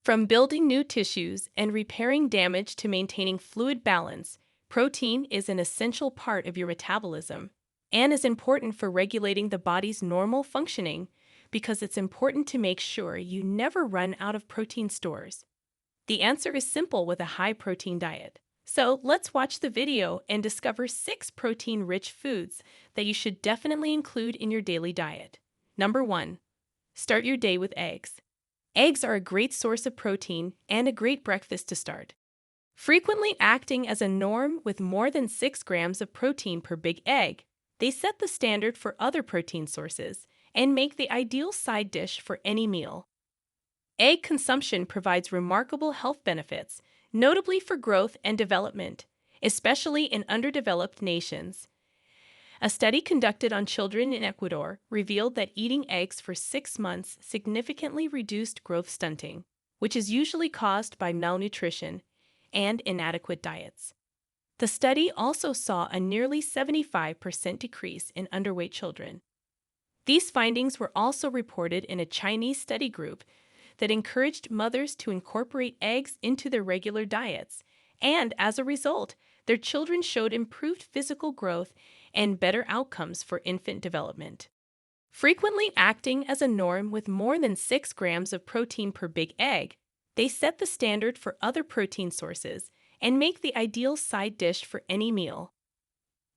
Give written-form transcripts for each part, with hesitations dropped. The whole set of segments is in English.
From building new tissues and repairing damage to maintaining fluid balance, protein is an essential part of your metabolism and is important for regulating the body's normal functioning because it's important to make sure you never run out of protein stores. The answer is simple with a high-protein diet. So let's watch the video and discover 6 protein-rich foods that you should definitely include in your daily diet. Number 1. Start your day with eggs. Eggs are a great source of protein and a great breakfast to start. Frequently acting as a norm with more than 6 grams of protein per big egg, they set the standard for other protein sources and make the ideal side dish for any meal. Egg consumption provides remarkable health benefits, notably for growth and development, especially in underdeveloped nations. A study conducted on children in Ecuador revealed that eating eggs for 6 months significantly reduced growth stunting, which is usually caused by malnutrition and inadequate diets. The study also saw a nearly 75% decrease in underweight children. These findings were also reported in a Chinese study group that encouraged mothers to incorporate eggs into their regular diets, and as a result, their children showed improved physical growth and better outcomes for infant development. Frequently acting as a norm with more than 6 grams of protein per big egg, they set the standard for other protein sources and make the ideal side dish for any meal.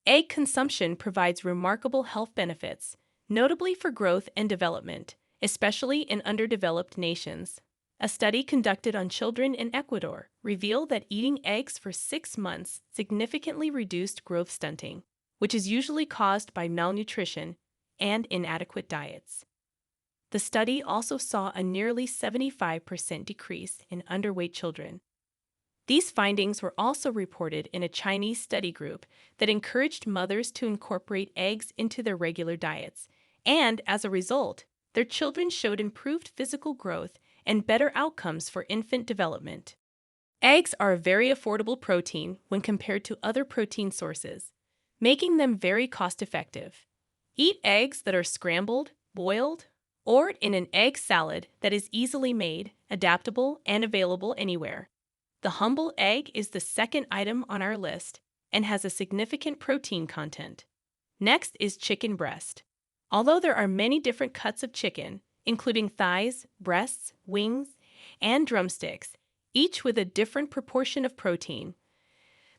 Egg consumption provides remarkable health benefits, notably for growth and development, especially in underdeveloped nations. A study conducted on children in Ecuador revealed that eating eggs for 6 months significantly reduced growth stunting, which is usually caused by malnutrition and inadequate diets. The study also saw a nearly 75% decrease in underweight children. These findings were also reported in a Chinese study group that encouraged mothers to incorporate eggs into their regular diets, and as a result, their children showed improved physical growth and better outcomes for infant development. Eggs are a very affordable protein when compared to other protein sources, making them very cost-effective. Eat eggs that are scrambled, boiled, or in an egg salad that is easily made, adaptable, and available anywhere. The humble egg is the second item on our list and has a significant protein content. Next is chicken breast. Although there are many different cuts of chicken, including thighs, breasts, wings, and drumsticks, each with a different proportion of protein,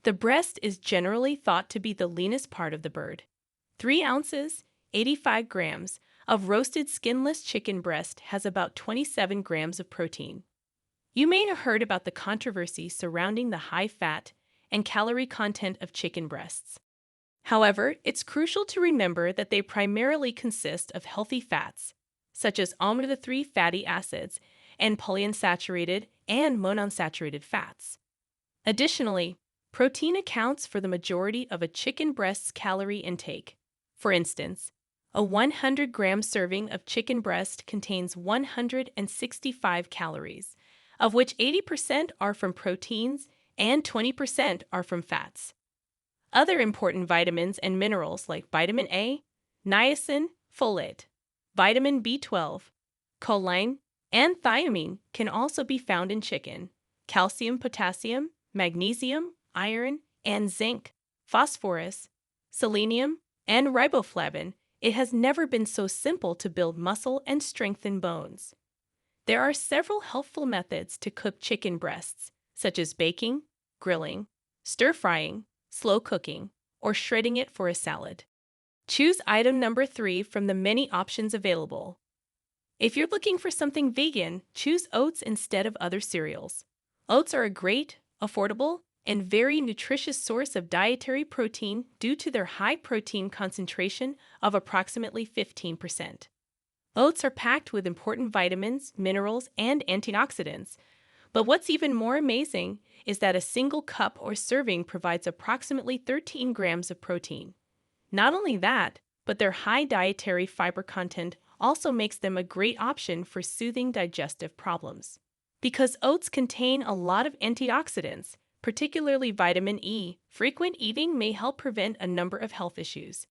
the breast is generally thought to be the leanest part of the bird. 3 ounces, 85 grams, of roasted skinless chicken breast has about 27 grams of protein. You may have heard about the controversy surrounding the high fat and calorie content of chicken breasts. However, it's crucial to remember that they primarily consist of healthy fats, such as omega-3 fatty acids and polyunsaturated and monounsaturated fats. Additionally, protein accounts for the majority of a chicken breast's calorie intake. For instance, a 100-gram serving of chicken breast contains 165 calories, of which 80% are from proteins and 20% are from fats. Other important vitamins and minerals like vitamin A, niacin, folate, vitamin B12, choline, and thiamine can also be found in chicken. Calcium, potassium, magnesium, iron, and zinc, phosphorus, selenium, and riboflavin. It has never been so simple to build muscle and strengthen bones. There are several helpful methods to cook chicken breasts, such as baking, grilling, stir-frying, slow cooking, or shredding it for a salad. Choose item number 3 from the many options available. If you're looking for something vegan, choose oats instead of other cereals. Oats are a great, affordable, and very nutritious source of dietary protein due to their high protein concentration of approximately 15%. Oats are packed with important vitamins, minerals, and antioxidants. But what's even more amazing is that a single cup or serving provides approximately 13 grams of protein. Not only that, but their high dietary fiber content also makes them a great option for soothing digestive problems. Because oats contain a lot of antioxidants, particularly vitamin E, frequent eating may help prevent a number of health issues.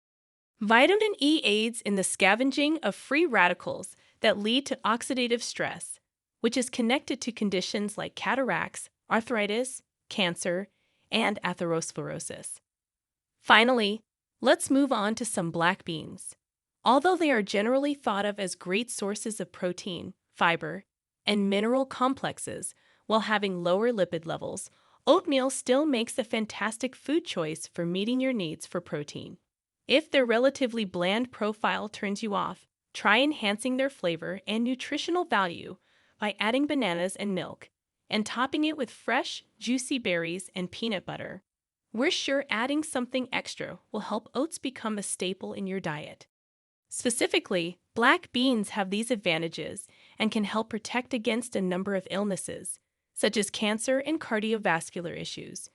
Vitamin E aids in the scavenging of free radicals that lead to oxidative stress, which is connected to conditions like cataracts, arthritis, cancer, and atherosclerosis. Finally, let's move on to some black beans. Although they are generally thought of as great sources of protein, fiber, and mineral complexes while having lower lipid levels, oatmeal still makes a fantastic food choice for meeting your needs for protein. If their relatively bland profile turns you off, try enhancing their flavor and nutritional value by adding bananas and milk and topping it with fresh, juicy berries and peanut butter. We're sure adding something extra will help oats become a staple in your diet. Specifically, black beans have these advantages and can help protect against a number of illnesses, such as cancer and cardiovascular issues,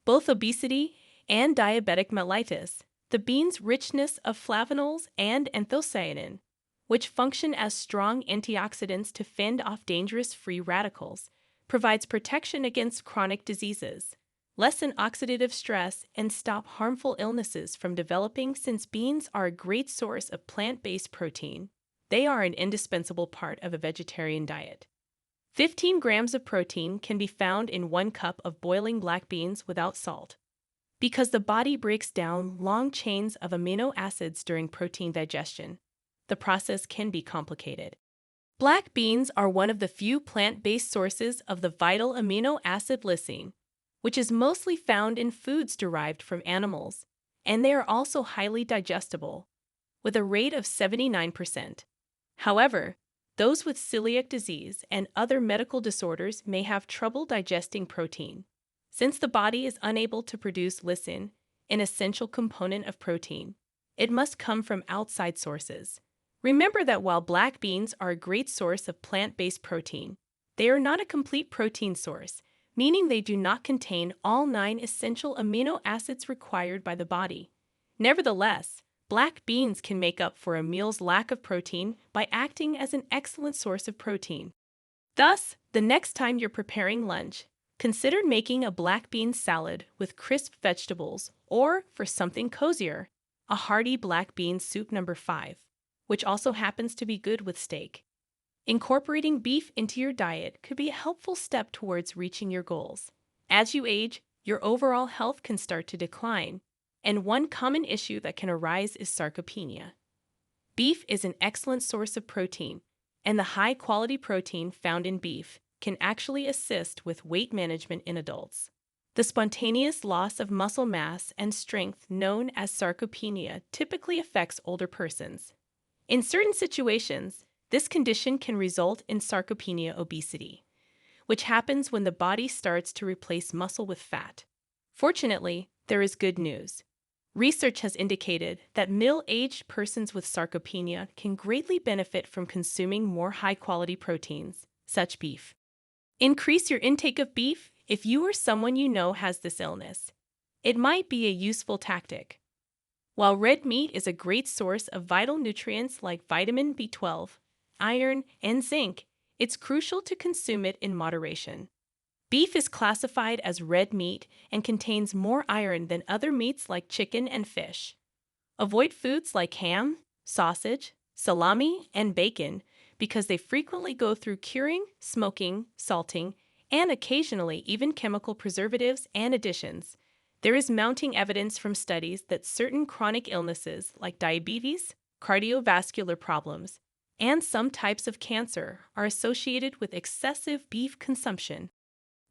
both obesity and diabetic mellitus. The beans' richness of flavonols and anthocyanin, which function as strong antioxidants to fend off dangerous free radicals, provides protection against chronic diseases, lessen oxidative stress, and stop harmful illnesses from developing. Since beans are a great source of plant-based protein, they are an indispensable part of a vegetarian diet. 15 grams of protein can be found in 1 cup of boiling black beans without salt. Because the body breaks down long chains of amino acids during protein digestion, the process can be complicated. Black beans are one of the few plant-based sources of the vital amino acid lysine, which is mostly found in foods derived from animals, and they are also highly digestible, with a rate of 79%. However, those with celiac disease and other medical disorders may have trouble digesting protein, since the body is unable to produce lysine, an essential component of protein. It must come from outside sources. Remember that while black beans are a great source of plant-based protein, they are not a complete protein source, meaning they do not contain all 9 essential amino acids required by the body. Nevertheless, black beans can make up for a meal's lack of protein by acting as an excellent source of protein. Thus, the next time you're preparing lunch, consider making a black bean salad with crisp vegetables, or, for something cozier, a hearty black bean soup number 5, which also happens to be good with steak. Incorporating beef into your diet could be a helpful step towards reaching your goals. As you age, your overall health can start to decline, and one common issue that can arise is sarcopenia. Beef is an excellent source of protein, and the high-quality protein found in beef can actually assist with weight management in adults. The spontaneous loss of muscle mass and strength known as sarcopenia typically affects older persons. In certain situations, this condition can result in sarcopenia obesity, which happens when the body starts to replace muscle with fat. Fortunately, there is good news. Research has indicated that middle-aged persons with sarcopenia can greatly benefit from consuming more high-quality proteins, such as beef. Increase your intake of beef if you or someone you know has this illness. It might be a useful tactic. While red meat is a great source of vital nutrients like vitamin B12, iron, and zinc, it's crucial to consume it in moderation. Beef is classified as red meat and contains more iron than other meats like chicken and fish. Avoid foods like ham, sausage, salami, and bacon because they frequently go through curing, smoking, salting, and occasionally even chemical preservatives and additions. There is mounting evidence from studies that certain chronic illnesses like diabetes, cardiovascular problems, and some types of cancer are associated with excessive beef consumption.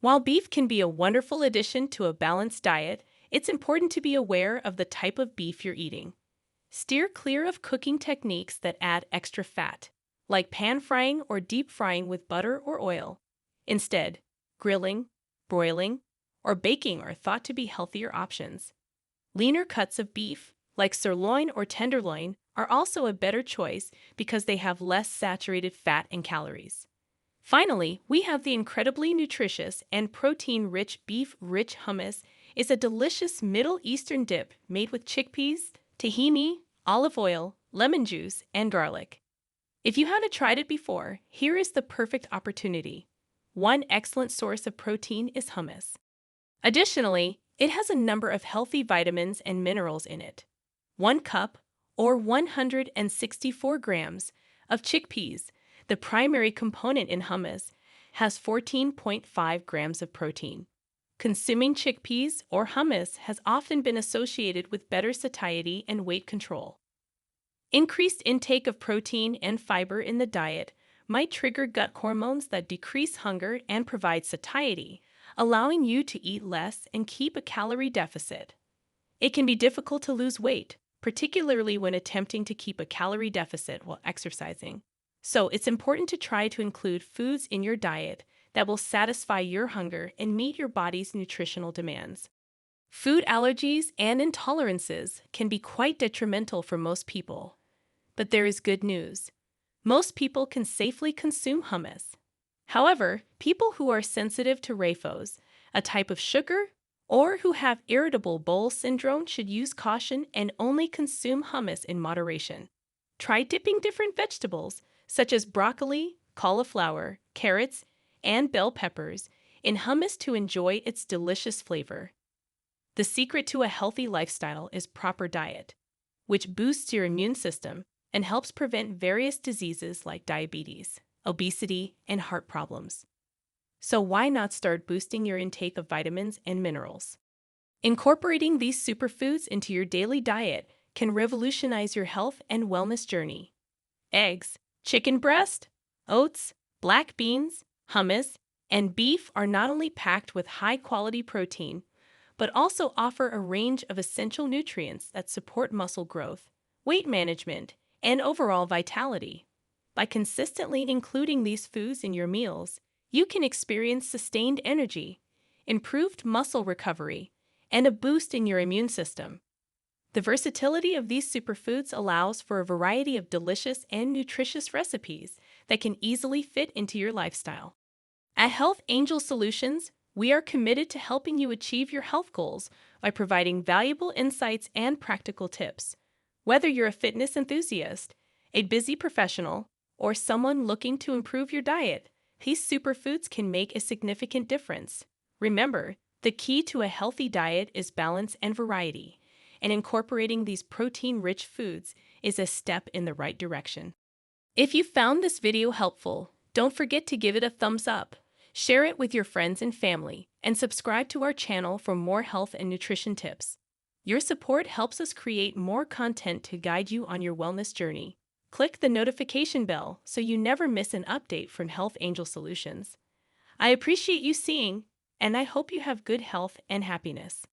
While beef can be a wonderful addition to a balanced diet, it's important to be aware of the type of beef you're eating. Steer clear of cooking techniques that add extra fat, like pan frying or deep frying with butter or oil. Instead, grilling, broiling, or baking are thought to be healthier options. Leaner cuts of beef, like sirloin or tenderloin, are also a better choice because they have less saturated fat and calories. Finally, we have the incredibly nutritious and protein-rich beef-rich hummus. Is a delicious Middle Eastern dip made with chickpeas, tahini, olive oil, lemon juice, and garlic. If you haven't tried it before, here is the perfect opportunity. One excellent source of protein is hummus. Additionally, it has a number of healthy vitamins and minerals in it. 1 cup, or 164 grams, of chickpeas, the primary component in hummus, has 14.5 grams of protein. Consuming chickpeas or hummus has often been associated with better satiety and weight control. Increased intake of protein and fiber in the diet might trigger gut hormones that decrease hunger and provide satiety, allowing you to eat less and keep a calorie deficit. It can be difficult to lose weight, particularly when attempting to keep a calorie deficit while exercising. So it's important to try to include foods in your diet that will satisfy your hunger and meet your body's nutritional demands. Food allergies and intolerances can be quite detrimental for most people. But there is good news. Most people can safely consume hummus. However, people who are sensitive to rafos, a type of sugar, or who have irritable bowel syndrome should use caution and only consume hummus in moderation. Try dipping different vegetables, such as broccoli, cauliflower, carrots, and bell peppers, in hummus to enjoy its delicious flavor. The secret to a healthy lifestyle is proper diet, which boosts your immune system and helps prevent various diseases like diabetes, obesity, and heart problems. So why not start boosting your intake of vitamins and minerals? Incorporating these superfoods into your daily diet can revolutionize your health and wellness journey. Eggs, chicken breast, oats, black beans, hummus, and beef are not only packed with high-quality protein, but also offer a range of essential nutrients that support muscle growth, weight management, and overall vitality. By consistently including these foods in your meals, you can experience sustained energy, improved muscle recovery, and a boost in your immune system. The versatility of these superfoods allows for a variety of delicious and nutritious recipes that can easily fit into your lifestyle. At Health Angel Solutions, we are committed to helping you achieve your health goals by providing valuable insights and practical tips. Whether you're a fitness enthusiast, a busy professional, or someone looking to improve your diet, these superfoods can make a significant difference. Remember, the key to a healthy diet is balance and variety, and incorporating these protein-rich foods is a step in the right direction. If you found this video helpful, don't forget to give it a thumbs up, share it with your friends and family, and subscribe to our channel for more health and nutrition tips. Your support helps us create more content to guide you on your wellness journey. Click the notification bell so you never miss an update from Health Angel Solutions. I appreciate you seeing, and I hope you have good health and happiness.